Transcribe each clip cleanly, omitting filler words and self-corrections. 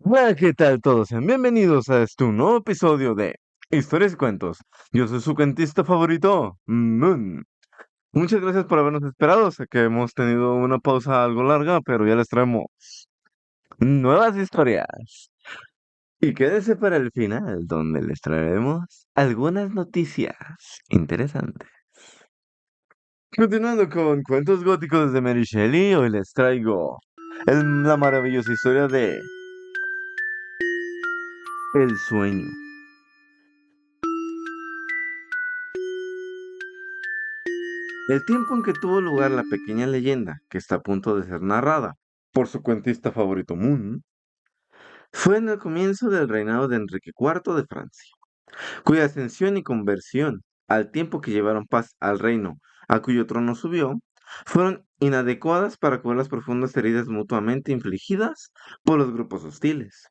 Hola, ¿qué tal todos? Sean bienvenidos a un nuevo episodio de Historias y Cuentos. Yo soy su cuentista favorito, Moon. Muchas gracias por habernos esperado. Sé que hemos tenido una pausa algo larga, pero ya les traemos nuevas historias. Y quédense para el final, donde les traeremos algunas noticias interesantes. Continuando con Cuentos Góticos de Mary Shelley, hoy les traigo la maravillosa historia de El sueño. El tiempo en que tuvo lugar la pequeña leyenda, que está a punto de ser narrada por su cuentista favorito Moon, fue en el comienzo del reinado de Enrique IV de Francia, cuya ascensión y conversión, al tiempo que llevaron paz al reino a cuyo trono subió, fueron inadecuadas para cubrir las profundas heridas mutuamente infligidas por los grupos hostiles.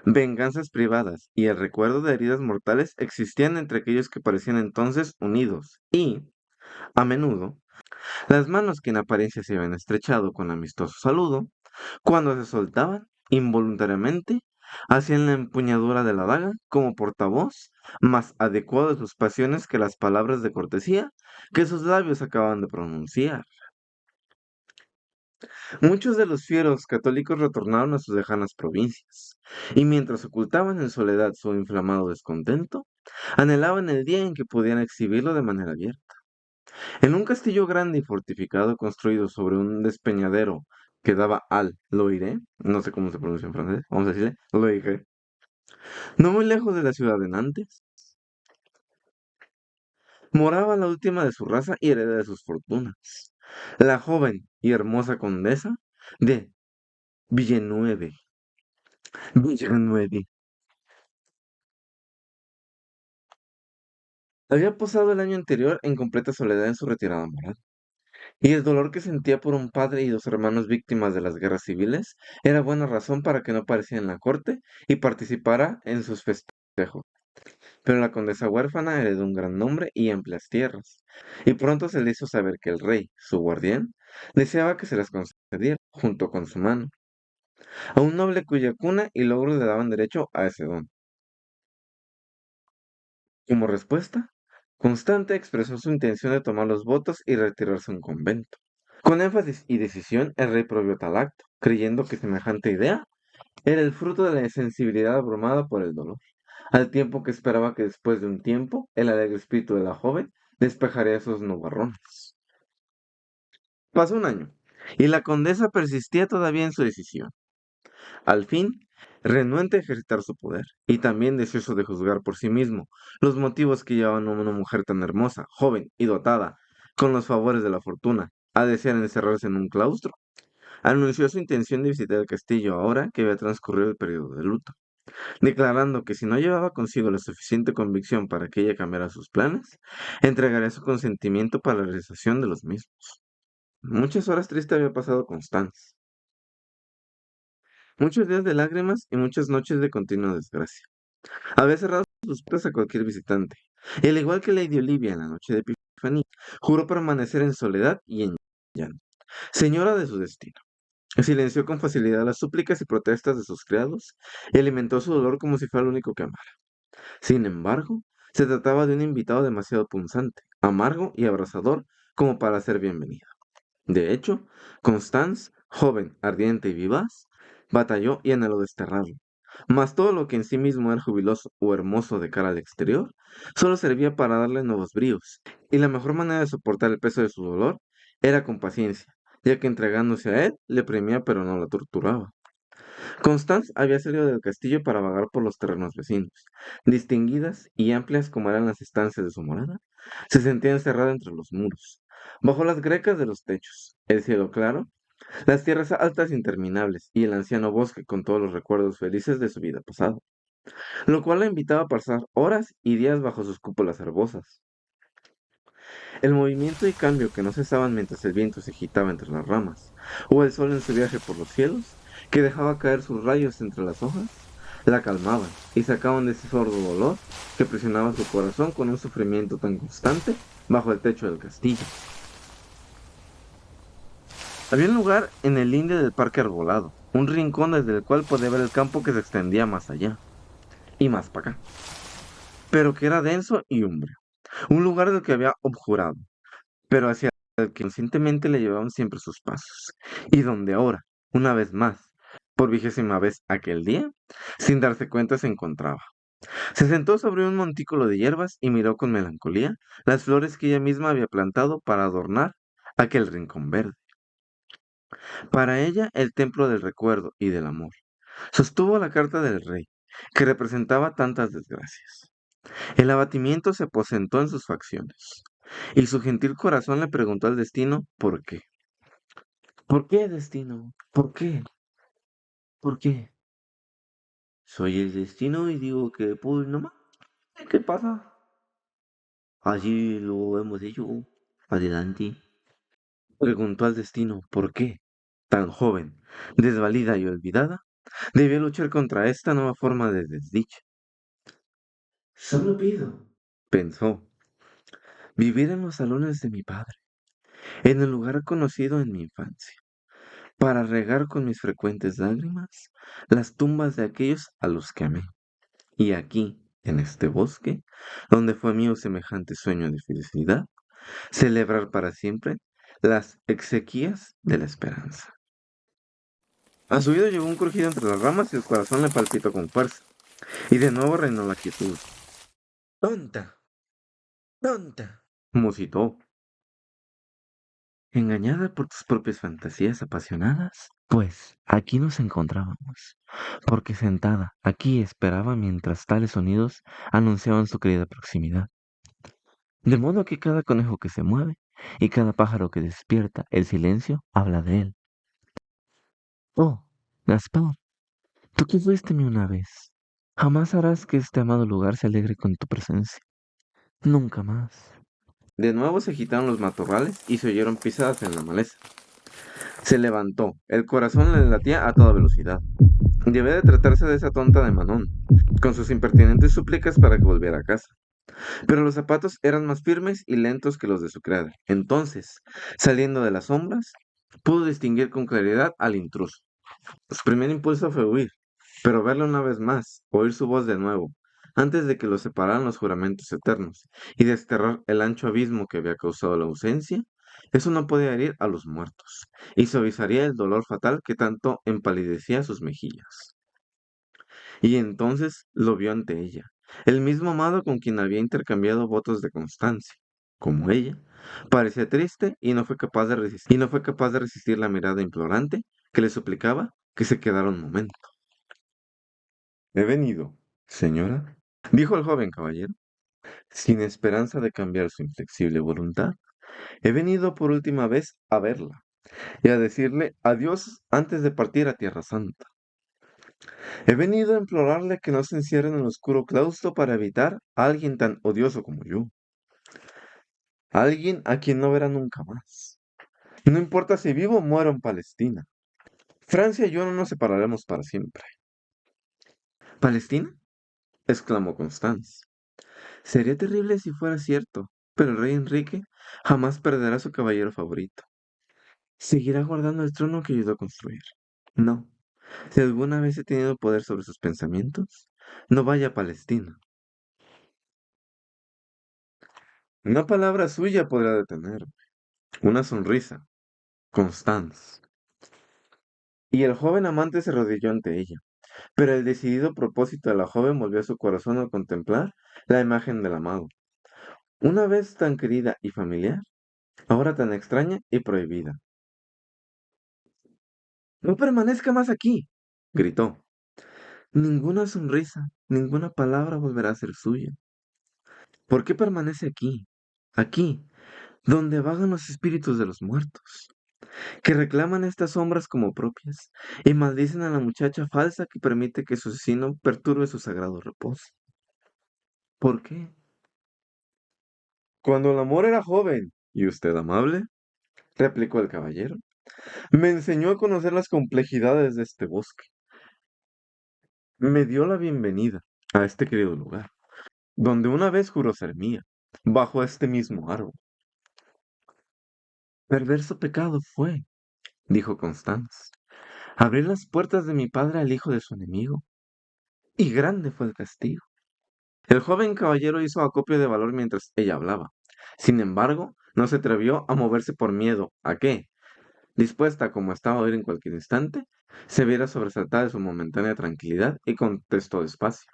Venganzas privadas y el recuerdo de heridas mortales existían entre aquellos que parecían entonces unidos y, a menudo, las manos que en apariencia se habían estrechado con amistoso saludo, cuando se soltaban, involuntariamente, hacían la empuñadura de la daga como portavoz más adecuado de sus pasiones que las palabras de cortesía que sus labios acababan de pronunciar. Muchos de los fieros católicos retornaron a sus lejanas provincias, y mientras ocultaban en soledad su inflamado descontento, anhelaban el día en que pudieran exhibirlo de manera abierta. En un castillo grande y fortificado construido sobre un despeñadero que daba al Loire, no sé cómo se pronuncia en francés, vamos a decirle Loire, no muy lejos de la ciudad de Nantes, moraba la última de su raza y heredera de sus fortunas, la joven y hermosa condesa de Villeneuve. Villeneuve. Había posado el año anterior en completa soledad en su retirada moral. Y el dolor que sentía por un padre y dos hermanos víctimas de las guerras civiles era buena razón para que no apareciera en la corte y participara en sus festejos. Pero la condesa huérfana heredó un gran nombre y amplias tierras, y pronto se le hizo saber que el rey, su guardián, deseaba que se las concediera, junto con su mano, a un noble cuya cuna y logros le daban derecho a ese don. Como respuesta, Constante expresó su intención de tomar los votos y retirarse a un convento. Con énfasis y decisión, el rey prohibió tal acto, creyendo que semejante idea era el fruto de la sensibilidad abrumada por el dolor, al tiempo que esperaba que después de un tiempo el alegre espíritu de la joven despejaría esos nubarrones. Pasó un año, y la condesa persistía todavía en su decisión. Al fin, renuente a ejercitar su poder, y también deseoso de juzgar por sí mismo los motivos que llevaban a una mujer tan hermosa, joven y dotada, con los favores de la fortuna, a desear encerrarse en un claustro, anunció su intención de visitar el castillo ahora que había transcurrido el periodo de luto, declarando que si no llevaba consigo la suficiente convicción para que ella cambiara sus planes, entregaría su consentimiento para la realización de los mismos. Muchas horas tristes había pasado Constance, muchos días de lágrimas y muchas noches de continua desgracia. Había cerrado sus puertas a cualquier visitante, y al igual que Lady Olivia en la noche de Epifanía, juró permanecer en soledad y en llanto, señora de su destino. Silenció con facilidad las súplicas y protestas de sus criados y alimentó su dolor como si fuera el único que amara. Sin embargo, se trataba de un invitado demasiado punzante, amargo y abrasador como para ser bienvenido. De hecho, Constance, joven, ardiente y vivaz, batalló y anheló desterrarlo. Mas todo lo que en sí mismo era jubiloso o hermoso de cara al exterior, solo servía para darle nuevos bríos, y la mejor manera de soportar el peso de su dolor era con paciencia, ya que entregándose a él le premiaba pero no lo torturaba. Constance había salido del castillo para vagar por los terrenos vecinos. Distinguidas y amplias como eran las estancias de su morada, se sentía encerrada entre los muros, bajo las grecas de los techos, el cielo claro, las tierras altas e interminables y el anciano bosque con todos los recuerdos felices de su vida pasada, lo cual la invitaba a pasar horas y días bajo sus cúpulas herbosas. El movimiento y cambio que no cesaban mientras el viento se agitaba entre las ramas, o el sol en su viaje por los cielos, que dejaba caer sus rayos entre las hojas, la calmaban y sacaban de ese sordo dolor que presionaba su corazón con un sufrimiento tan constante bajo el techo del castillo. Había un lugar en el linde del parque arbolado, un rincón desde el cual podía ver el campo que se extendía más allá y más para acá, pero que era denso y umbrío. Un lugar del que había objurado, pero hacia el que conscientemente le llevaban siempre sus pasos, y donde ahora, una vez más, por 20ª vez aquel día, sin darse cuenta se encontraba. Se sentó sobre un montículo de hierbas y miró con melancolía las flores que ella misma había plantado para adornar aquel rincón verde. Para ella, el templo del recuerdo y del amor. Sostuvo la carta del rey, que representaba tantas desgracias. El abatimiento se aposentó en sus facciones, y su gentil corazón le preguntó al destino por qué. ¿Por qué, destino? ¿Por qué? ¿Por qué? Soy el destino y digo que, pues, nomás, ¿qué pasa? Así lo hemos hecho. Adelante. Preguntó al destino por qué, tan joven, desvalida y olvidada, debía luchar contra esta nueva forma de desdicha. Solo pido, pensó, vivir en los salones de mi padre, en el lugar conocido en mi infancia, para regar con mis frecuentes lágrimas las tumbas de aquellos a los que amé. Y aquí, en este bosque, donde fue mío semejante sueño de felicidad, celebrar para siempre las exequias de la esperanza. A su oído llegó un crujido entre las ramas y el corazón le palpitó con fuerza. Y de nuevo reinó la quietud. Tonta, tonta, musitó. ¿Engañada por tus propias fantasías apasionadas? Pues aquí nos encontrábamos, porque sentada aquí esperaba mientras tales sonidos anunciaban su querida proximidad. De modo que cada conejo que se mueve y cada pájaro que despierta el silencio habla de él. Oh, Gaspar, tú que fuiste mi una vez, jamás harás que este amado lugar se alegre con tu presencia. Nunca más. De nuevo se agitaron los matorrales y se oyeron pisadas en la maleza. Se levantó, el corazón le latía a toda velocidad. Debía de tratarse de esa tonta de Manon, con sus impertinentes súplicas para que volviera a casa. Pero los zapatos eran más firmes y lentos que los de su criada. Entonces, saliendo de las sombras, pudo distinguir con claridad al intruso. Su primer impulso fue huir, pero verlo una vez más, oír su voz de nuevo, antes de que lo separaran los juramentos eternos, y desterrar el ancho abismo que había causado la ausencia, eso no podía herir a los muertos, y suavizaría el dolor fatal que tanto empalidecía sus mejillas. Y entonces lo vio ante ella, el mismo amado con quien había intercambiado votos de constancia. Como ella, parecía triste y no fue capaz de resistir la mirada implorante que le suplicaba que se quedara un momento. He venido, señora, dijo el joven caballero, sin esperanza de cambiar su inflexible voluntad. He venido por última vez a verla y a decirle adiós antes de partir a Tierra Santa. He venido a implorarle que no se encierre en el oscuro claustro para evitar a alguien tan odioso como yo, alguien a quien no verá nunca más. No importa si vivo o muero en Palestina. Francia y yo no nos separaremos para siempre. ¿Palestina? Exclamó Constance. Sería terrible si fuera cierto, pero el rey Enrique jamás perderá a su caballero favorito. Seguirá guardando el trono que ayudó a construir. No, si alguna vez he tenido poder sobre sus pensamientos, no vaya a Palestina. Una palabra suya podrá detenerme. Una sonrisa. Constance. Y el joven amante se arrodilló ante ella. Pero el decidido propósito de la joven volvió a su corazón al contemplar la imagen del amado. Una vez tan querida y familiar, ahora tan extraña y prohibida. No permanezca más aquí, gritó. Ninguna sonrisa, ninguna palabra volverá a ser suya. ¿Por qué permanece aquí? Aquí, donde vagan los espíritus de los muertos, que reclaman estas sombras como propias y maldicen a la muchacha falsa que permite que su asesino perturbe su sagrado reposo. ¿Por qué? Cuando el amor era joven y usted amable, replicó el caballero, me enseñó a conocer las complejidades de este bosque. Me dio la bienvenida a este querido lugar, donde una vez juró ser mía, bajo este mismo árbol. Perverso pecado fue, dijo Constance. Abrí las puertas de mi padre al hijo de su enemigo, y grande fue el castigo. El joven caballero hizo acopio de valor mientras ella hablaba. Sin embargo, no se atrevió a moverse por miedo. ¿A qué? Dispuesta como estaba a oír en cualquier instante, se viera sobresaltada de su momentánea tranquilidad y contestó despacio.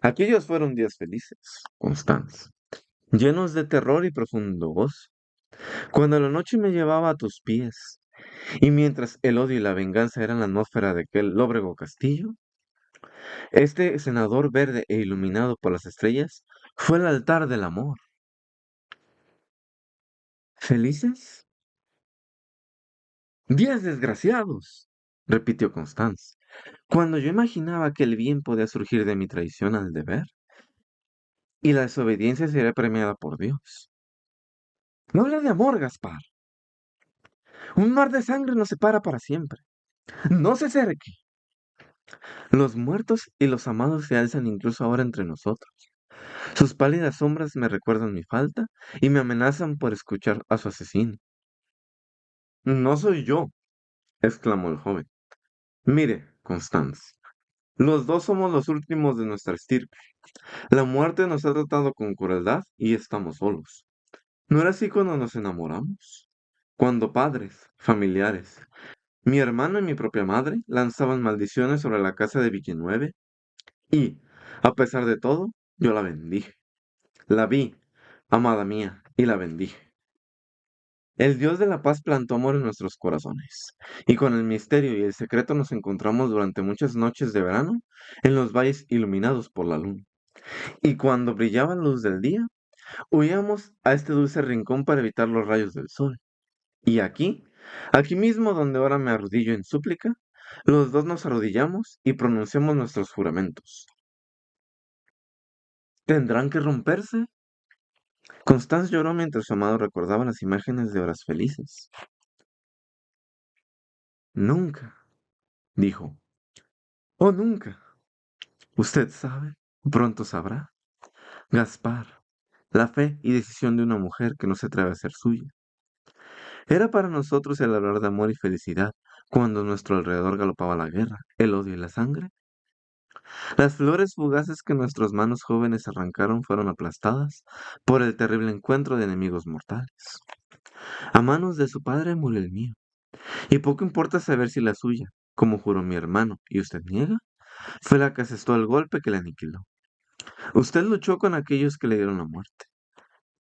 Aquellos fueron días felices, Constance, llenos de terror y profundo gozo. Cuando la noche me llevaba a tus pies, y mientras el odio y la venganza eran la atmósfera de aquel lóbrego castillo, este senador verde e iluminado por las estrellas fue el altar del amor. ¿Felices? ¡Días desgraciados! Repitió Constance. Cuando yo imaginaba que el bien podía surgir de mi traición al deber, y la desobediencia sería premiada por Dios. No hable de amor, Gaspar. Un mar de sangre nos separa para siempre. No se acerque. Los muertos y los amados se alzan incluso ahora entre nosotros. Sus pálidas sombras me recuerdan mi falta y me amenazan por escuchar a su asesino. No soy yo, exclamó el joven. Mire, Constance, los dos somos los últimos de nuestra estirpe. La muerte nos ha tratado con crueldad y estamos solos. ¿No era así cuando nos enamoramos? Cuando padres, familiares, mi hermano y mi propia madre lanzaban maldiciones sobre la casa de Villeneuve y, a pesar de todo, yo la bendije. La vi, amada mía, y la bendije. El Dios de la paz plantó amor en nuestros corazones, y con el misterio y el secreto nos encontramos durante muchas noches de verano en los valles iluminados por la luna. Y cuando brillaba la luz del día, huíamos a este dulce rincón para evitar los rayos del sol. Y aquí mismo donde ahora me arrodillo en súplica, los dos nos arrodillamos y pronunciamos nuestros juramentos. ¿Tendrán que romperse? Constance lloró mientras su amado recordaba las imágenes de horas felices. Nunca, dijo. Oh, nunca. Usted sabe, pronto sabrá. Gaspar, la fe y decisión de una mujer que no se atreve a ser suya. Era para nosotros el hablar de amor y felicidad cuando a nuestro alrededor galopaba la guerra, el odio y la sangre. Las flores fugaces que nuestras manos jóvenes arrancaron fueron aplastadas por el terrible encuentro de enemigos mortales. A manos de su padre murió el mío, y poco importa saber si la suya, como juró mi hermano, y usted niega, fue la que asestó el golpe que le aniquiló. Usted luchó con aquellos que le dieron la muerte.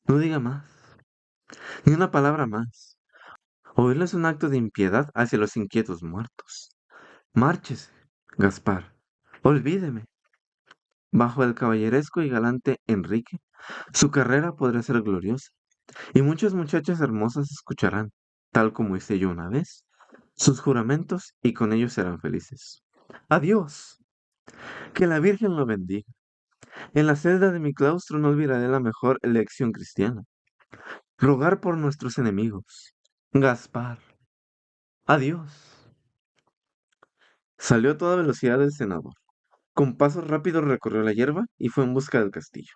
No diga más, ni una palabra más. Oírlo es un acto de impiedad hacia los inquietos muertos. Márchese, Gaspar. Olvídeme. Bajo el caballeresco y galante Enrique, su carrera podrá ser gloriosa, y muchas muchachas hermosas escucharán, tal como hice yo una vez, sus juramentos y con ellos serán felices. Adiós. Que la Virgen lo bendiga. En la celda de mi claustro no olvidaré la mejor elección cristiana. Rogar por nuestros enemigos. Gaspar. Adiós. Salió a toda velocidad del senador. Con pasos rápidos recorrió la hierba y fue en busca del castillo.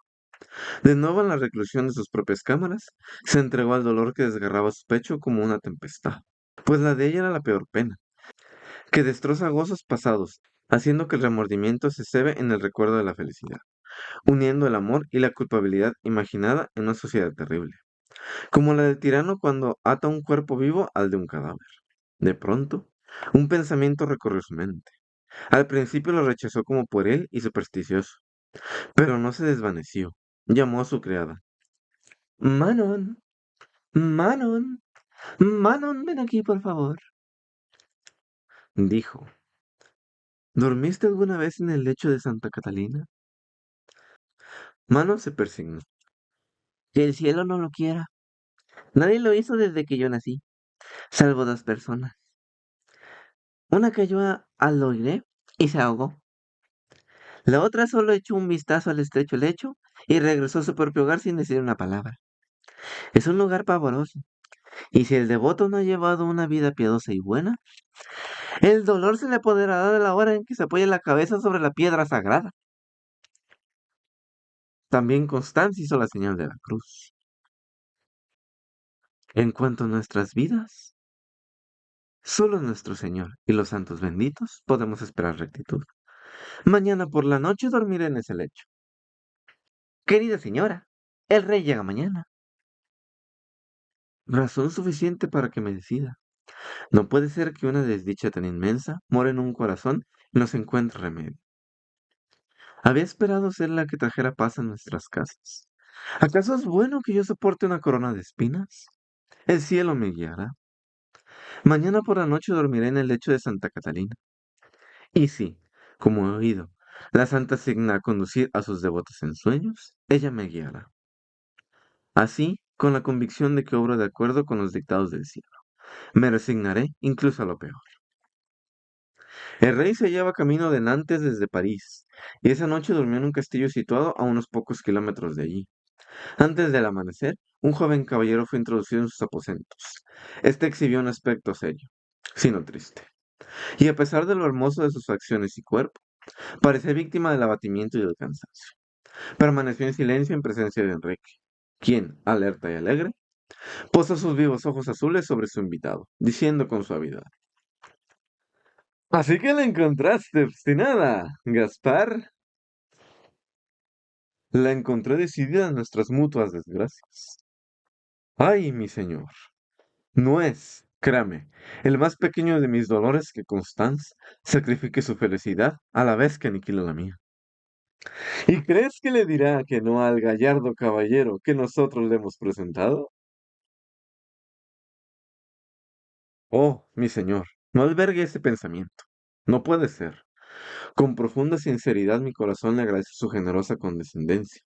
De nuevo en la reclusión de sus propias cámaras, se entregó al dolor que desgarraba su pecho como una tempestad. Pues la de ella era la peor pena, que destroza gozos pasados, haciendo que el remordimiento se cebe en el recuerdo de la felicidad, uniendo el amor y la culpabilidad imaginada en una sociedad terrible, como la del tirano cuando ata un cuerpo vivo al de un cadáver. De pronto, un pensamiento recorrió su mente. Al principio lo rechazó como pueril y supersticioso, pero no se desvaneció. Llamó a su criada. Manon, Manon, Manon, ven aquí, por favor, dijo. ¿Dormiste alguna vez en el lecho de Santa Catalina? Manon se persignó. Que el cielo no lo quiera. Nadie lo hizo desde que yo nací, salvo dos personas. Una cayó al oiré y se ahogó. La otra solo echó un vistazo al estrecho lecho y regresó a su propio hogar sin decir una palabra. Es un lugar pavoroso, y si el devoto no ha llevado una vida piadosa y buena, el dolor se le apoderará de la hora en que se apoye la cabeza sobre la piedra sagrada. También Constanza hizo la señal de la cruz. En cuanto a nuestras vidas, Solo nuestro Señor y los santos benditos podemos esperar rectitud. Mañana por la noche dormiré en ese lecho. Querida señora, el rey llega mañana. Razón suficiente para que me decida. No puede ser que una desdicha tan inmensa more en un corazón y no se encuentre remedio. Había esperado ser la que trajera paz a nuestras casas. ¿Acaso es bueno que yo soporte una corona de espinas? El cielo me guiará. Mañana por la noche dormiré en el lecho de Santa Catalina. Y sí, como he oído, la santa asigna a conducir a sus devotos en sueños, ella me guiará. Así, con la convicción de que obro de acuerdo con los dictados del cielo, me resignaré incluso a lo peor. El rey se hallaba camino de Nantes desde París, y esa noche durmió en un castillo situado a unos pocos kilómetros de allí. Antes del amanecer, un joven caballero fue introducido en sus aposentos. Este exhibió un aspecto serio, sino triste, y a pesar de lo hermoso de sus facciones y cuerpo, parecía víctima del abatimiento y del cansancio. Permaneció en silencio en presencia de Enrique, quien, alerta y alegre, posó sus vivos ojos azules sobre su invitado, diciendo con suavidad: Así que la encontraste obstinada, Gaspar. La encontré decidida en nuestras mutuas desgracias. Ay, mi señor, no es, créame, el más pequeño de mis dolores que Constance sacrifique su felicidad a la vez que aniquila la mía. ¿Y crees que le dirá que no al gallardo caballero que nosotros le hemos presentado? Oh, mi señor, no albergue ese pensamiento. No puede ser. Con profunda sinceridad mi corazón le agradece su generosa condescendencia.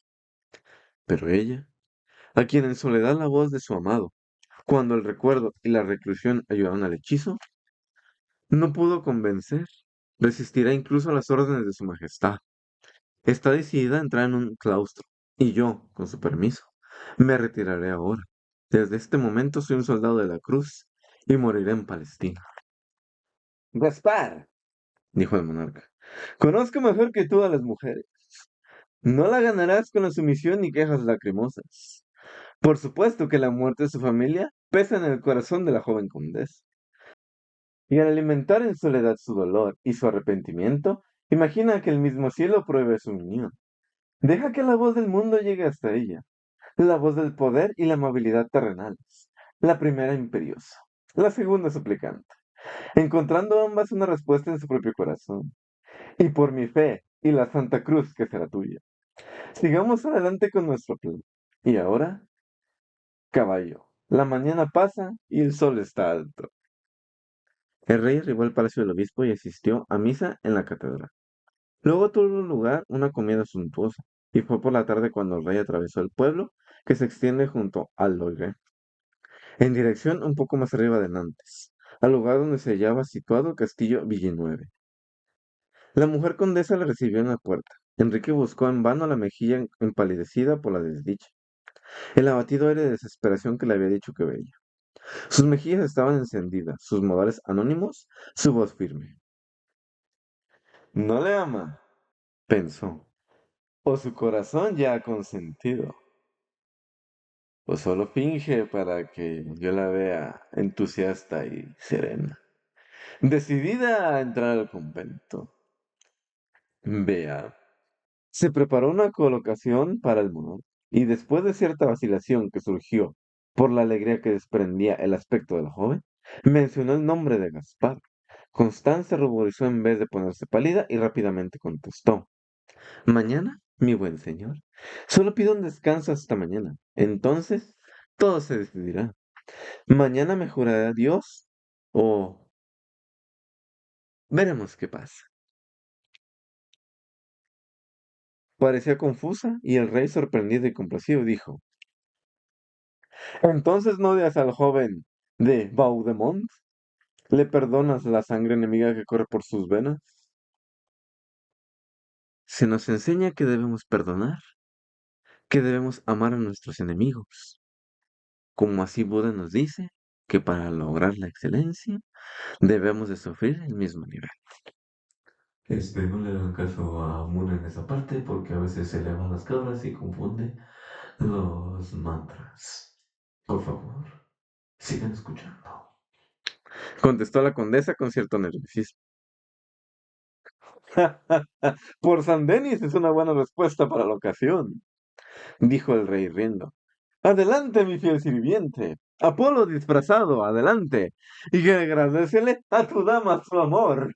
Pero ella, a quien en soledad la voz de su amado, cuando el recuerdo y la reclusión ayudaron al hechizo, no pudo convencer, resistirá incluso a las órdenes de su majestad. Está decidida a entrar en un claustro, y yo, con su permiso, me retiraré ahora. Desde este momento soy un soldado de la cruz y moriré en Palestina. Gaspar, dijo el monarca, conozco mejor que tú a las mujeres. No la ganarás con la sumisión ni quejas lacrimosas. Por supuesto que la muerte de su familia pesa en el corazón de la joven condesa. Y al alimentar en soledad su dolor y su arrepentimiento, imagina que el mismo cielo pruebe su unión. Deja que la voz del mundo llegue hasta ella, la voz del poder y la amabilidad terrenales. La primera imperiosa, la segunda suplicante, encontrando ambas una respuesta en su propio corazón. Y por mi fe y la Santa Cruz que será tuya. Sigamos adelante con nuestro plan. Y ahora, caballo, la mañana pasa y el sol está alto. El rey arribó al palacio del obispo y asistió a misa en la catedral. Luego tuvo lugar una comida suntuosa, y fue por la tarde cuando el rey atravesó el pueblo que se extiende junto al Loire, en dirección un poco más arriba de Nantes, al lugar donde se hallaba situado el castillo Villeneuve. La mujer condesa le recibió en la puerta. Enrique buscó en vano la mejilla empalidecida por la desdicha, el abatido aire de desesperación que le había dicho que veía. Sus mejillas estaban encendidas, sus modales anónimos, su voz firme. No le ama, pensó, o su corazón ya ha consentido, o solo finge para que yo la vea entusiasta y serena, decidida a entrar al convento. Vea, se preparó una colocación para el monarca, y después de cierta vacilación que surgió por la alegría que desprendía el aspecto de la joven, mencionó el nombre de Gaspar. Constanza ruborizó en vez de ponerse pálida y rápidamente contestó: Mañana, mi buen señor. Solo pido un descanso hasta mañana. Entonces, todo se decidirá. Mañana me jurará Dios o veremos qué pasa. Parecía confusa y el rey, sorprendido y complacido, dijo: Entonces no odias al joven de Vaudemont. ¿Le perdonas la sangre enemiga que corre por sus venas? Se nos enseña que debemos perdonar, que debemos amar a nuestros enemigos, como así Buda nos dice que para lograr la excelencia debemos de sufrir el mismo nivel. No le hagan caso a Muna en esa parte porque a veces se le van las cabras y confunde los mantras. Por favor, sigan escuchando. contestó la condesa con cierto nerviosismo. Por San Denis es una buena respuesta para la ocasión, dijo el rey riendo. Adelante, mi fiel sirviente. Apolo disfrazado, adelante. Y que agradecele a tu dama su amor.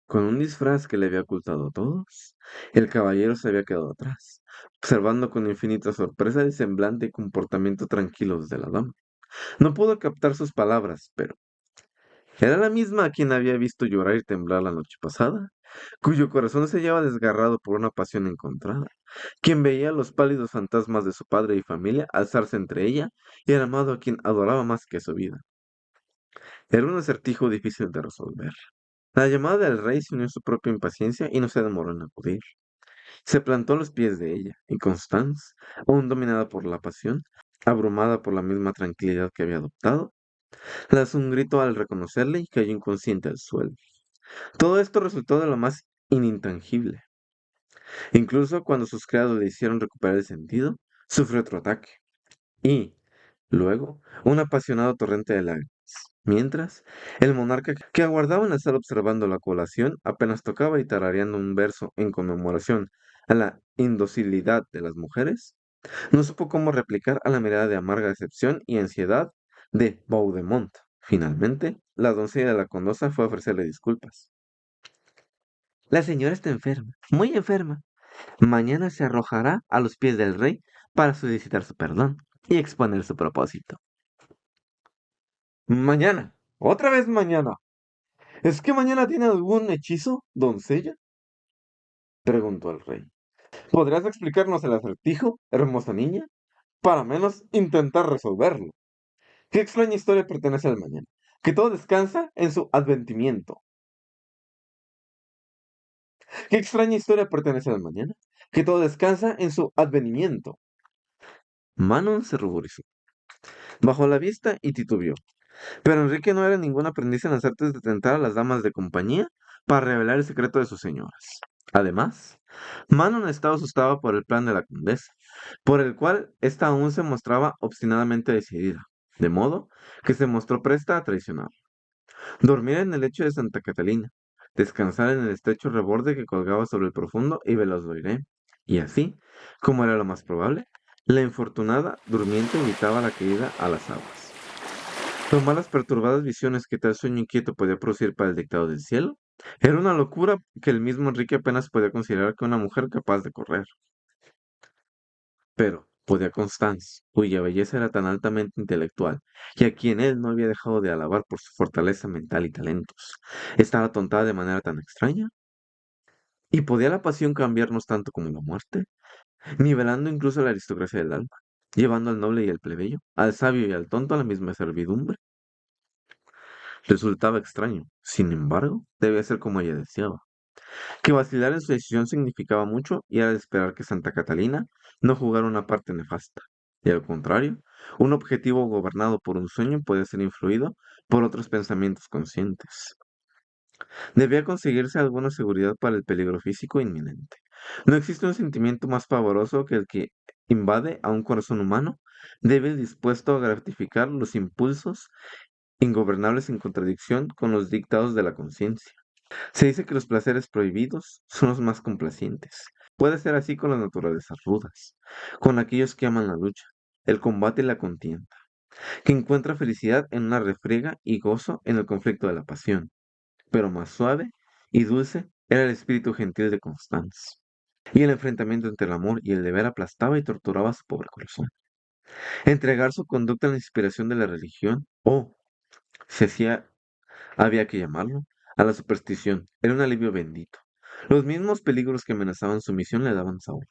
Con un disfraz que le había ocultado a todos, el caballero se había quedado atrás, observando con infinita sorpresa el semblante y comportamiento tranquilos de la dama. No pudo captar sus palabras, pero era la misma a quien había visto llorar y temblar la noche pasada, cuyo corazón se hallaba desgarrado por una pasión encontrada, quien veía los pálidos fantasmas de su padre y familia alzarse entre ella y el amado a quien adoraba más que su vida. Era un acertijo difícil de resolver. La llamada del rey se unió a su propia impaciencia y no se demoró en acudir. Se plantó a los pies de ella, y Constance, aún dominada por la pasión, abrumada por la misma tranquilidad que había adoptado, lanzó un grito al reconocerle y cayó inconsciente al suelo. Todo esto resultó de lo más inintangible. Incluso cuando sus criados le hicieron recuperar el sentido, sufrió otro ataque. Y, luego, un apasionado torrente de lágrimas. Mientras, el monarca que aguardaba en la sala observando la colación apenas tocaba y tarareando un verso en conmemoración a la indocilidad de las mujeres, no supo cómo replicar a la mirada de amarga decepción y ansiedad de Baudemont. Finalmente, la doncella de la condesa fue a ofrecerle disculpas. La señora está enferma, muy enferma. Mañana se arrojará a los pies del rey para solicitar su perdón y exponer su propósito. Mañana, otra vez mañana. ¿Es que mañana tiene algún hechizo, doncella? Preguntó el rey. ¿Podrías explicarnos el acertijo, hermosa niña? Para menos intentar resolverlo. ¿Qué extraña historia pertenece al mañana? Que todo descansa en su adventimiento. ¿Qué extraña historia pertenece al mañana? Que todo descansa en su advenimiento. Manon se ruborizó, bajó la vista y titubeó. Pero Enrique no era ningún aprendiz en las artes de tentar a las damas de compañía para revelar el secreto de sus señoras. Además, Manon estaba asustada por el plan de la condesa, por el cual ésta aún se mostraba obstinadamente decidida, de modo que se mostró presta a traicionar. Dormir en el lecho de Santa Catalina, descansar en el estrecho reborde que colgaba sobre el profundo y veloz aire, y así, como era lo más probable, la infortunada durmiente invitaba a la querida a las aguas. Tomar las perturbadas visiones que tal sueño inquieto podía producir para el dictado del cielo era una locura que el mismo Enrique apenas podía considerar que una mujer capaz de correr. Pero podía Constance, cuya belleza era tan altamente intelectual, y a quien él no había dejado de alabar por su fortaleza mental y talentos, estar atontada de manera tan extraña. ¿Y podía la pasión cambiarnos tanto como la muerte, nivelando incluso la aristocracia del alma, llevando al noble y al plebeyo, al sabio y al tonto a la misma servidumbre? Resultaba extraño. Sin embargo, debía ser como ella deseaba. Que vacilar en su decisión significaba mucho y era de esperar que Santa Catalina no jugara una parte nefasta. Y al contrario, un objetivo gobernado por un sueño puede ser influido por otros pensamientos conscientes. Debía conseguirse alguna seguridad para el peligro físico inminente. No existe un sentimiento más pavoroso que el que invade a un corazón humano, débil dispuesto a gratificar los impulsos ingobernables en contradicción con los dictados de la conciencia. Se dice que los placeres prohibidos son los más complacientes. Puede ser así con las naturalezas rudas, con aquellos que aman la lucha, el combate y la contienda, que encuentra felicidad en una refriega y gozo en el conflicto de la pasión. Pero más suave y dulce era el espíritu gentil de Constance. Y el enfrentamiento entre el amor y el deber aplastaba y torturaba su pobre corazón. Entregar su conducta a la inspiración de la religión, o, si hacía había que llamarlo, a la superstición. Era un alivio bendito. Los mismos peligros que amenazaban su misión le daban sabor.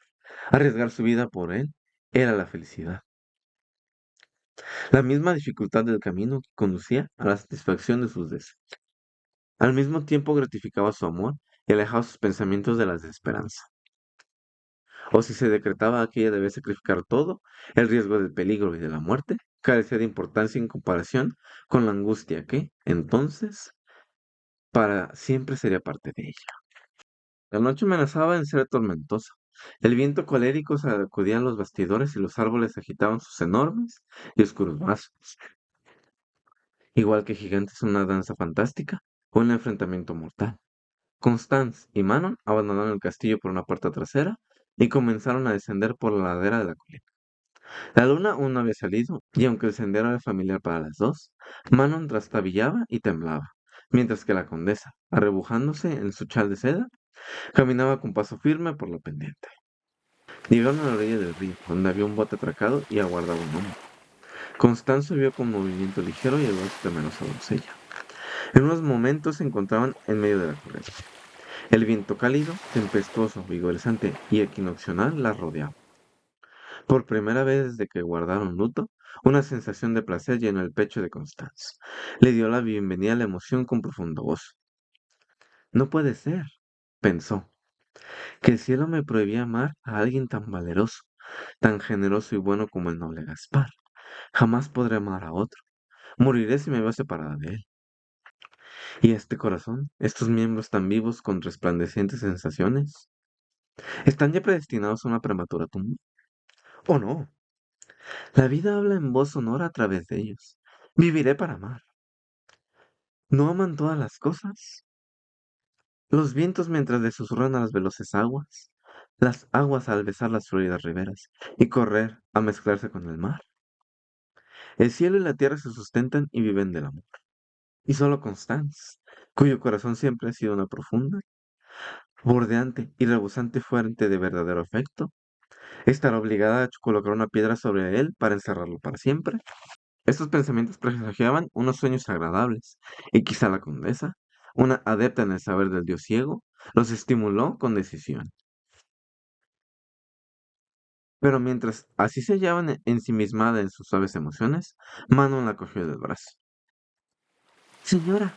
Arriesgar su vida por él era la felicidad. La misma dificultad del camino que conducía a la satisfacción de sus deseos. Al mismo tiempo gratificaba su amor y alejaba sus pensamientos de la desesperanza. O si se decretaba que ella debía sacrificar todo, el riesgo del peligro y de la muerte carecía de importancia en comparación con la angustia que, entonces, para siempre sería parte de ella. La noche amenazaba en ser tormentosa. El viento colérico sacudía los bastidores y los árboles agitaban sus enormes y oscuros brazos. igual que gigantes en una danza fantástica o un enfrentamiento mortal. Constance y Manon abandonaron el castillo por una puerta trasera y comenzaron a descender por la ladera de la colina. La luna aún no había salido, y aunque el sendero era familiar para las dos, Manon trastabillaba y temblaba, mientras que la condesa, arrebujándose en su chal de seda, caminaba con paso firme por la pendiente. Llegaron a la orilla del río, donde había un bote atracado y aguardaba un hombre. Constanzo vio con movimiento ligero y el a temerosa doncella. En unos momentos se encontraban en medio de la corriente. El viento cálido, tempestuoso, vigorizante y equinoccional las rodeaba. Por primera vez desde que guardaron luto, una sensación de placer llenó el pecho de Constance. Le dio la bienvenida a la emoción con profundo gozo. No puede ser, pensó, que el cielo me prohibía amar a alguien tan valeroso, tan generoso y bueno como el noble Gaspar. Jamás podré amar a otro. Moriré si me veo separada de él. ¿Y este corazón, estos miembros tan vivos con resplandecientes sensaciones, están ya predestinados a una prematura tumba? ¿O no? La vida habla en voz sonora a través de ellos. Viviré para amar. ¿No aman todas las cosas? Los vientos mientras le susurran a las veloces aguas, las aguas al besar las floridas riberas y correr a mezclarse con el mar. El cielo y la tierra se sustentan y viven del amor. Y solo Constance, cuyo corazón siempre ha sido una profunda, bordeante y rebosante fuente de verdadero afecto, estará obligada a colocar una piedra sobre él para encerrarlo para siempre. Estos pensamientos presagiaban unos sueños agradables, y quizá la condesa, una adepta en el saber del dios ciego, los estimuló con decisión. Pero mientras así se hallaban ensimismada en sus suaves emociones, Manon la cogió del brazo. Señora,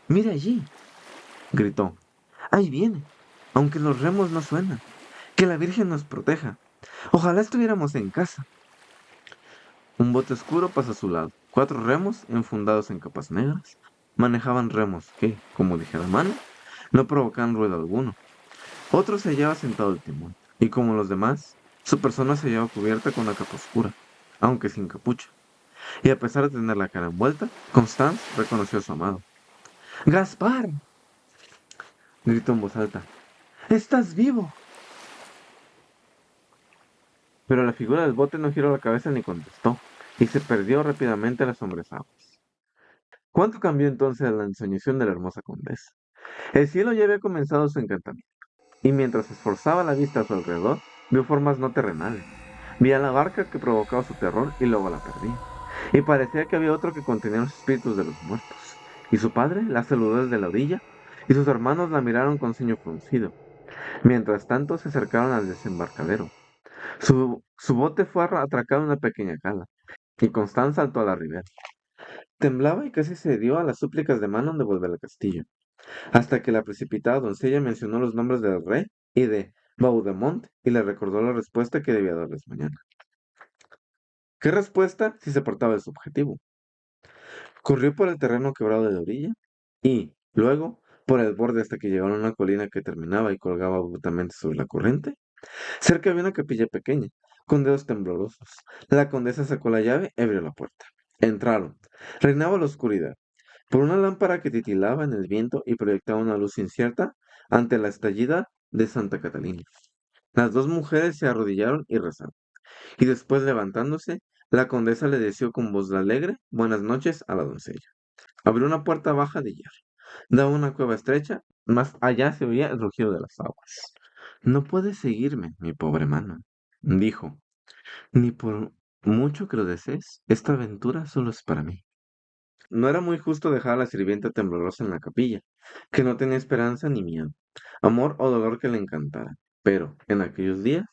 mire allí, gritó. Ahí viene, aunque los remos no suenan. Que la Virgen nos proteja. Ojalá estuviéramos en casa. Un bote oscuro pasó a su lado. 4 remos, enfundados en capas negras, manejaban remos que, como dijera mano, no provocaban ruido alguno. Otro se hallaba sentado al timón, y como los demás, su persona se hallaba cubierta con una capa oscura, aunque sin capucha. Y a pesar de tener la cara envuelta, Constance reconoció a su amado. ¡Gaspar! Gritó en voz alta. ¡Estás vivo! Pero la figura del bote no giró la cabeza ni contestó, y se perdió rápidamente en las sombras aguas. ¿Cuánto cambió entonces la ensoñación de la hermosa condesa? El cielo ya había comenzado su encantamiento, y mientras esforzaba la vista a su alrededor, vio formas no terrenales. Vio la barca que provocaba su terror y luego la perdía. Y parecía que había otro que contenía los espíritus de los muertos. Y su padre la saludó desde la orilla, y sus hermanos la miraron con ceño fruncido. Mientras tanto se acercaron al desembarcadero. Su bote fue atracado en una pequeña cala, y Constanza saltó a la ribera. Temblaba y casi se dio a las súplicas de Manon de volver al castillo, hasta que la precipitada doncella mencionó los nombres del rey y de Baudemont y le recordó la respuesta que debía darles mañana. ¿Qué respuesta si se portaba de su objetivo? Corrió por el terreno quebrado de la orilla y, luego, por el borde hasta que llegaron a una colina que terminaba y colgaba abruptamente sobre la corriente. Cerca había una capilla pequeña, con dedos temblorosos. La condesa sacó la llave y abrió la puerta. Entraron. Reinaba la oscuridad. Por una lámpara que titilaba en el viento y proyectaba una luz incierta ante la estallida de Santa Catalina. Las dos mujeres se arrodillaron y rezaron. Y después levantándose, la condesa le deseó con voz alegre buenas noches a la doncella. Abrió una puerta baja de hierro. Daba una cueva estrecha, más allá se oía el rugido de las aguas. No puedes seguirme, mi pobre mano, dijo, ni por mucho que lo desees, esta aventura solo es para mí. No era muy justo dejar a la sirvienta temblorosa en la capilla, que no tenía esperanza ni miedo, amor o dolor que le encantara. Pero, en aquellos días,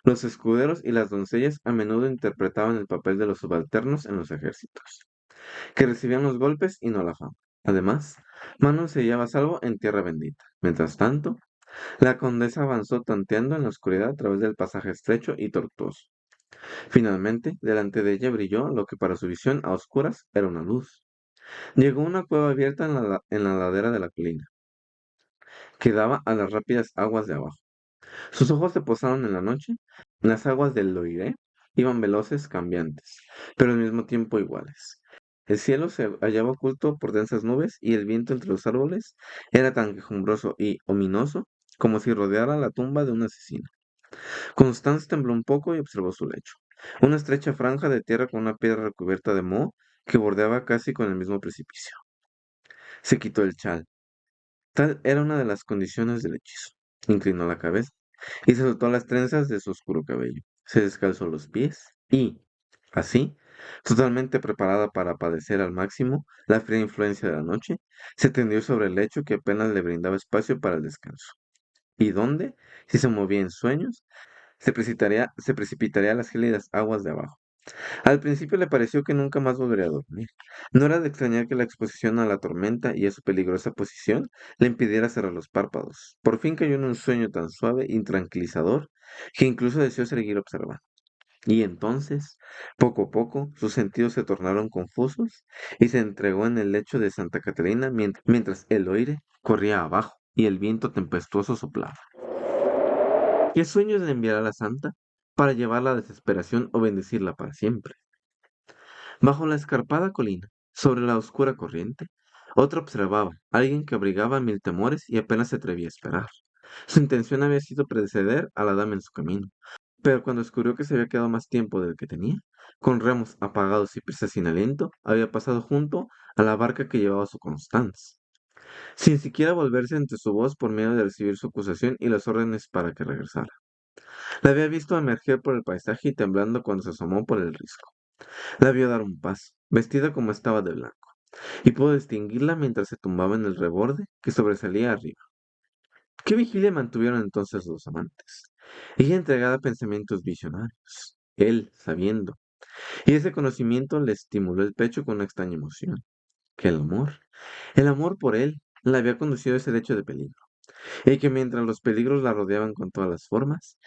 los escuderos y las doncellas a menudo interpretaban el papel de los subalternos en los ejércitos, que recibían los golpes y no la fama. Además, Manon se hallaba a salvo en tierra bendita. Mientras tanto, la condesa avanzó tanteando en la oscuridad a través del pasaje estrecho y tortuoso. Finalmente, delante de ella brilló lo que para su visión a oscuras era una luz. Llegó a una cueva abierta en la ladera de la colina, que daba a las rápidas aguas de abajo. Sus ojos se posaron en la noche. Las aguas del Loiré iban veloces, cambiantes, pero al mismo tiempo iguales. El cielo se hallaba oculto por densas nubes y el viento entre los árboles era tan quejumbroso y ominoso como si rodeara la tumba de un asesino. Constance tembló un poco y observó su lecho. Una estrecha franja de tierra con una piedra recubierta de moho que bordeaba casi con el mismo precipicio. Se quitó el chal. Tal era una de las condiciones del hechizo. Inclinó la cabeza y se soltó las trenzas de su oscuro cabello. Se descalzó los pies y, así, totalmente preparada para padecer al máximo la fría influencia de la noche, se tendió sobre el lecho que apenas le brindaba espacio para el descanso. ¿Y dónde? Si se movía en sueños, se precipitaría a las gélidas aguas de abajo. Al principio le pareció que nunca más volvería a dormir. No era de extrañar que la exposición a la tormenta y a su peligrosa posición le impidiera cerrar los párpados. Por fin cayó en un sueño tan suave y tranquilizador que incluso deseó seguir observando. Y entonces, poco a poco, sus sentidos se tornaron confusos y se entregó en el lecho de Santa Catalina mientras el oire corría abajo y el viento tempestuoso soplaba. ¿Qué sueños le enviará la santa para llevarla a la desesperación o bendecirla para siempre? Bajo la escarpada colina, sobre la oscura corriente, otro observaba, alguien que abrigaba mil temores y apenas se atrevía a esperar. Su intención había sido preceder a la dama en su camino, pero cuando descubrió que se había quedado más tiempo del que tenía, con remos apagados y prisa sin aliento, había pasado junto a la barca que llevaba su Constance, sin siquiera volverse ante su voz por miedo de recibir su acusación y las órdenes para que regresara. La había visto emerger por el paisaje y temblando cuando se asomó por el risco. La vio dar un paso, vestida como estaba de blanco, y pudo distinguirla mientras se tumbaba en el reborde que sobresalía arriba. ¿Qué vigilia mantuvieron entonces los amantes? Ella entregada a pensamientos visionarios, él sabiendo, y ese conocimiento le estimuló el pecho con una extraña emoción, que el amor por él, la había conducido a ese lecho de peligro, y que mientras los peligros la rodeaban con todas las formas,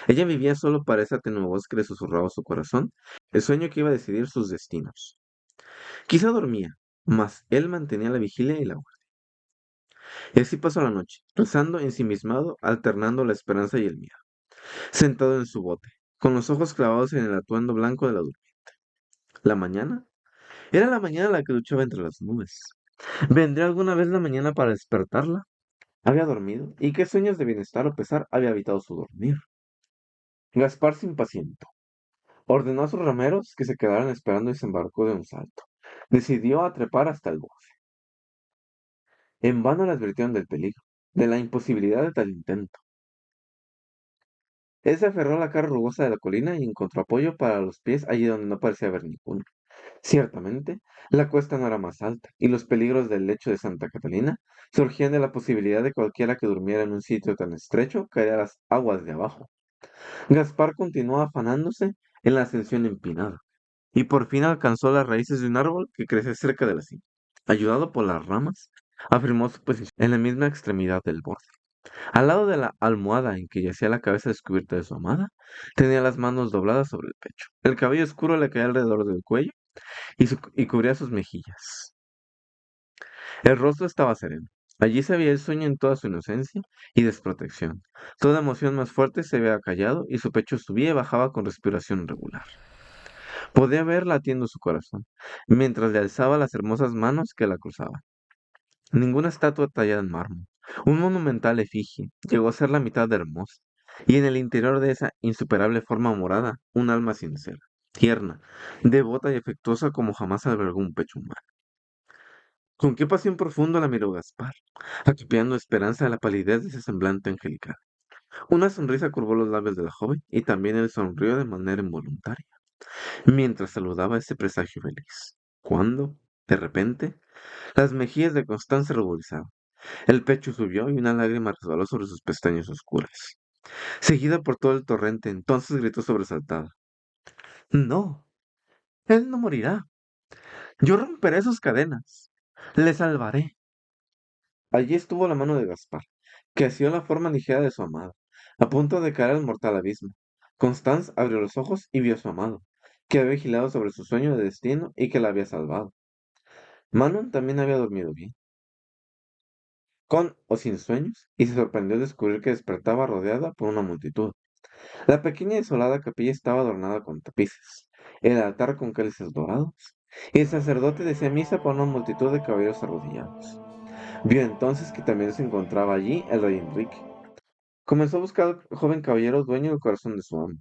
ella vivía solo para esa tenue voz que le susurraba su corazón, el sueño que iba a decidir sus destinos. Quizá dormía, mas él mantenía la vigilia y la guardia. Y así pasó la noche, rezando ensimismado, alternando la esperanza y el miedo, sentado en su bote, con los ojos clavados en el atuendo blanco de la durmiente. ¿La mañana? Era la mañana la que luchaba entre las nubes. ¿Vendría alguna vez la mañana para despertarla? Había dormido, y qué sueños de bienestar o pesar había habitado su dormir. Gaspar se impacientó. Ordenó a sus remeros que se quedaran esperando y se embarcó de un salto. Decidió a trepar hasta el bosque. En vano le advirtieron del peligro, de la imposibilidad de tal intento. Él se aferró a la cara rugosa de la colina y encontró apoyo para los pies allí donde no parecía haber ninguno. Ciertamente, la cuesta no era más alta, y los peligros del lecho de Santa Catalina surgían de la posibilidad de cualquiera que durmiera en un sitio tan estrecho caer a las aguas de abajo. Gaspar continuó afanándose en la ascensión empinada, y por fin alcanzó las raíces de un árbol que crece cerca de la cima. Ayudado por las ramas, afirmó su posición en la misma extremidad del borde. Al lado de la almohada en que yacía la cabeza descubierta de su amada, tenía las manos dobladas sobre el pecho. El cabello oscuro le caía alrededor del cuello y cubría sus mejillas. El rostro estaba sereno. Allí se veía el sueño en toda su inocencia y desprotección. Toda emoción más fuerte se había callado y su pecho subía y bajaba con respiración regular. Podía ver latiendo su corazón, mientras le alzaba las hermosas manos que la cruzaban. Ninguna estatua tallada en mármol, un monumental efigie, llegó a ser la mitad de hermosa, y en el interior de esa insuperable forma morada, un alma sincera, tierna, devota y afectuosa como jamás albergó un pecho humano. Con qué pasión profunda la miró Gaspar, acupiando esperanza de la palidez de ese semblante angelical. Una sonrisa curvó los labios de la joven, y también él sonrió de manera involuntaria, mientras saludaba ese presagio feliz. Cuando, de repente, las mejillas de Constanza se ruborizaron. El pecho subió y una lágrima resbaló sobre sus pestañas oscuras. Seguida por todo el torrente, entonces gritó sobresaltada. No, él no morirá. Yo romperé sus cadenas. Le salvaré. Allí estuvo la mano de Gaspar, que asió la forma ligera de su amada, a punto de caer al mortal abismo. Constance abrió los ojos y vio a su amado, que había vigilado sobre su sueño de destino y que la había salvado. Manon también había dormido bien, con o sin sueños, y se sorprendió al descubrir que despertaba rodeada por una multitud. La pequeña y desolada capilla estaba adornada con tapices, el altar con cálices dorados, y el sacerdote decía misa por una multitud de caballeros arrodillados. Vio entonces que también se encontraba allí el rey Enrique. Comenzó a buscar al joven caballero dueño del corazón de su amo.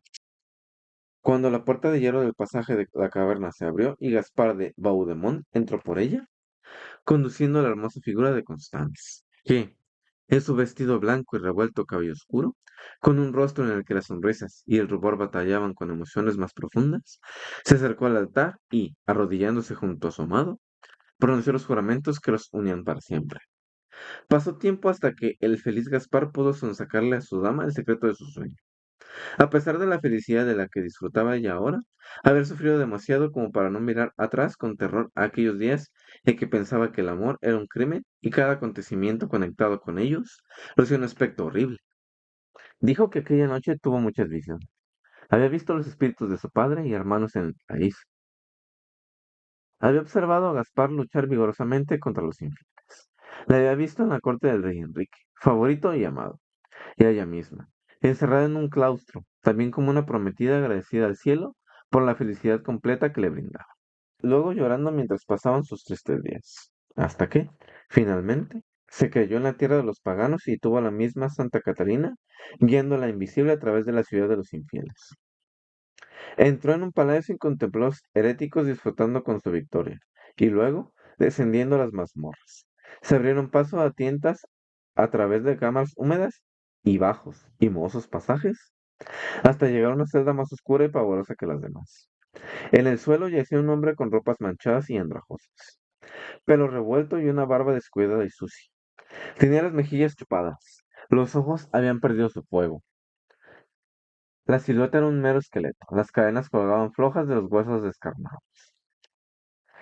Cuando la puerta de hierro del pasaje de la caverna se abrió y Gaspar de Baudemont entró por ella, conduciendo la hermosa figura de Constance, que, en su vestido blanco y revuelto cabello oscuro, con un rostro en el que las sonrisas y el rubor batallaban con emociones más profundas, se acercó al altar y, arrodillándose junto a su amado, pronunció los juramentos que los unían para siempre. Pasó tiempo hasta que el feliz Gaspar pudo sonsacarle a su dama el secreto de su sueño. A pesar de la felicidad de la que disfrutaba ella ahora, haber sufrido demasiado como para no mirar atrás con terror a aquellos días en que pensaba que el amor era un crimen y cada acontecimiento conectado con ellos lucía un aspecto horrible. Dijo que aquella noche tuvo muchas visiones. Había visto los espíritus de su padre y hermanos en el país. Había observado a Gaspar luchar vigorosamente contra los infieles. La había visto en la corte del rey Enrique, favorito y amado, y a ella misma, encerrada en un claustro, también como una prometida agradecida al cielo por la felicidad completa que le brindaba. Luego llorando mientras pasaban sus tristes días, hasta que, finalmente, se creyó en la tierra de los paganos y tuvo a la misma Santa Catalina guiándola invisible a través de la ciudad de los infieles. Entró en un palacio y contempló a los heréticos disfrutando con su victoria, y luego, descendiendo a las mazmorras, se abrieron paso a tientas a través de cámaras húmedas y bajos y mohosos pasajes, hasta llegar a una celda más oscura y pavorosa que las demás. En el suelo yacía un hombre con ropas manchadas y andrajosas, pelo revuelto y una barba descuidada y sucia. Tenía las mejillas chupadas, los ojos habían perdido su fuego. La silueta era un mero esqueleto, las cadenas colgaban flojas de los huesos descarnados.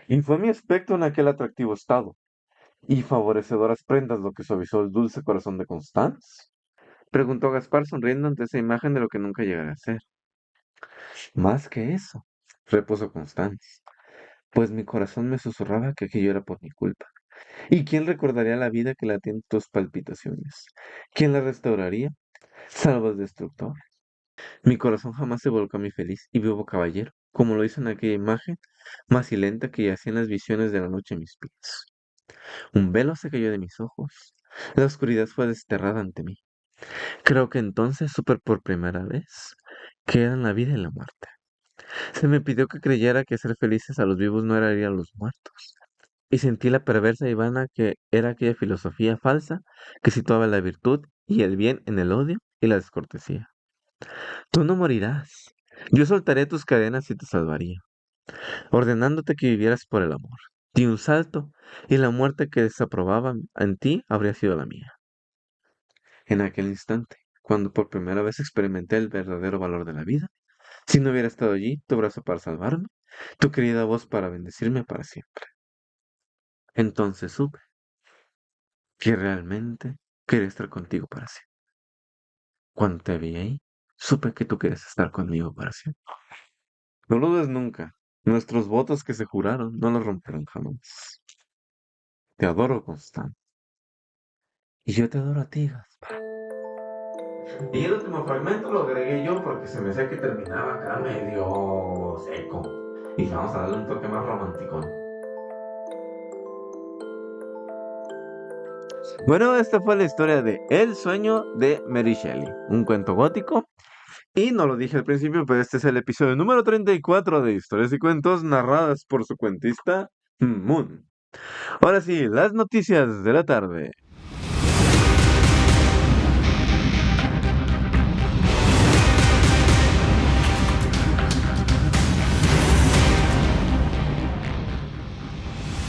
Y fue mi aspecto en aquel atractivo estado, y favorecedoras prendas lo que suavizó el dulce corazón de Constance. Preguntó Gaspar sonriendo ante esa imagen de lo que nunca llegará a ser. Más que eso, repuso Constance, pues mi corazón me susurraba que aquello era por mi culpa. ¿Y quién recordaría la vida que latía en tus palpitaciones? ¿Quién la restauraría? Salvo el destructor. Mi corazón jamás se volcó a mi feliz y vivo caballero, como lo hizo en aquella imagen macilenta que yacía en las visiones de la noche a mis pies. Un velo se cayó de mis ojos. La oscuridad fue desterrada ante mí. Creo que entonces supe por primera vez que eran la vida y la muerte. Se me pidió que creyera que ser felices a los vivos no era ir a los muertos. Y sentí la perversa y vana que era aquella filosofía falsa que situaba la virtud y el bien en el odio y la descortesía. Tú no morirás. Yo soltaré tus cadenas y te salvaría, ordenándote que vivieras por el amor. Di un salto y la muerte que desaprobaba en ti habría sido la mía. En aquel instante, cuando por primera vez experimenté el verdadero valor de la vida, si no hubiera estado allí tu brazo para salvarme, tu querida voz para bendecirme para siempre. Entonces supe que realmente quería estar contigo para siempre. Cuando te vi ahí, supe que tú querías estar conmigo para siempre. No lo dudes nunca. Nuestros votos que se juraron no los romperán jamás. Te adoro, Constante. Y yo te adoro a ti, Gaspar. Y el último fragmento lo agregué yo porque se me hacía que terminaba acá medio seco. Y vamos a darle un toque más romántico. Bueno, esta fue la historia de El sueño de Mary Shelley, un cuento gótico. Y no lo dije al principio, pero este es el episodio número 34 de Historias y Cuentos narradas por su cuentista Moon. Ahora sí, las noticias de la tarde.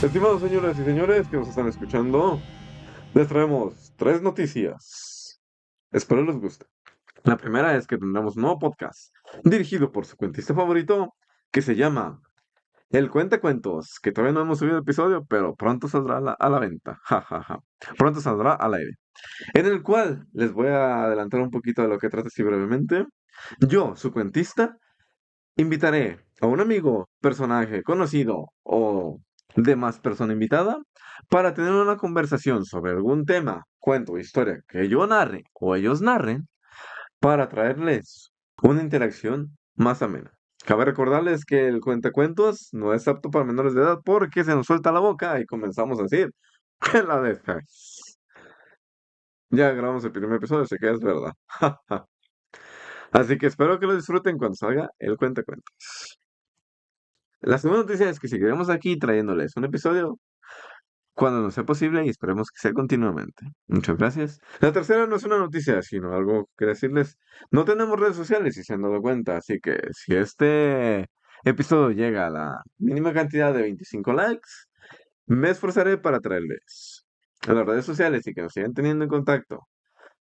Estimados señores y señores que nos están escuchando, les traemos tres noticias. Espero les guste. La primera es que tendremos un nuevo podcast dirigido por su cuentista favorito que se llama El Cuentacuentos, que todavía no hemos subido el episodio, pero pronto saldrá a la venta. Ja, ja, ja. Pronto saldrá al aire. En el cual les voy a adelantar un poquito de lo que trata así brevemente. Yo, su cuentista, invitaré a un amigo, personaje conocido o demás persona invitada para tener una conversación sobre algún tema, cuento o historia que yo narre o ellos narren para traerles una interacción más amena. Cabe recordarles que el cuentacuentos no es apto para menores de edad porque se nos suelta la boca y comenzamos a decir que la de ya grabamos el primer episodio, así que es verdad. Así que espero que lo disfruten cuando salga el cuentacuentos. La segunda noticia es que seguiremos aquí trayéndoles un episodio cuando nos sea posible y esperemos que sea continuamente. Muchas gracias. La tercera no es una noticia, sino algo que decirles. No tenemos redes sociales, si se han dado cuenta, así que si este episodio llega a la mínima cantidad de 25 likes, me esforzaré para traerles a las redes sociales y que nos sigan teniendo en contacto.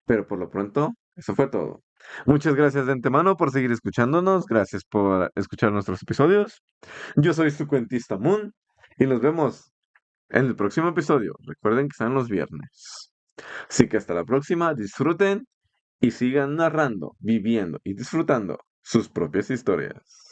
Pero por lo pronto, eso fue todo. Muchas gracias de antemano por seguir escuchándonos, gracias por escuchar nuestros episodios. Yo soy su cuentista Moon y nos vemos en el próximo episodio. Recuerden que están los viernes. Así que hasta la próxima, disfruten y sigan narrando, viviendo y disfrutando sus propias historias.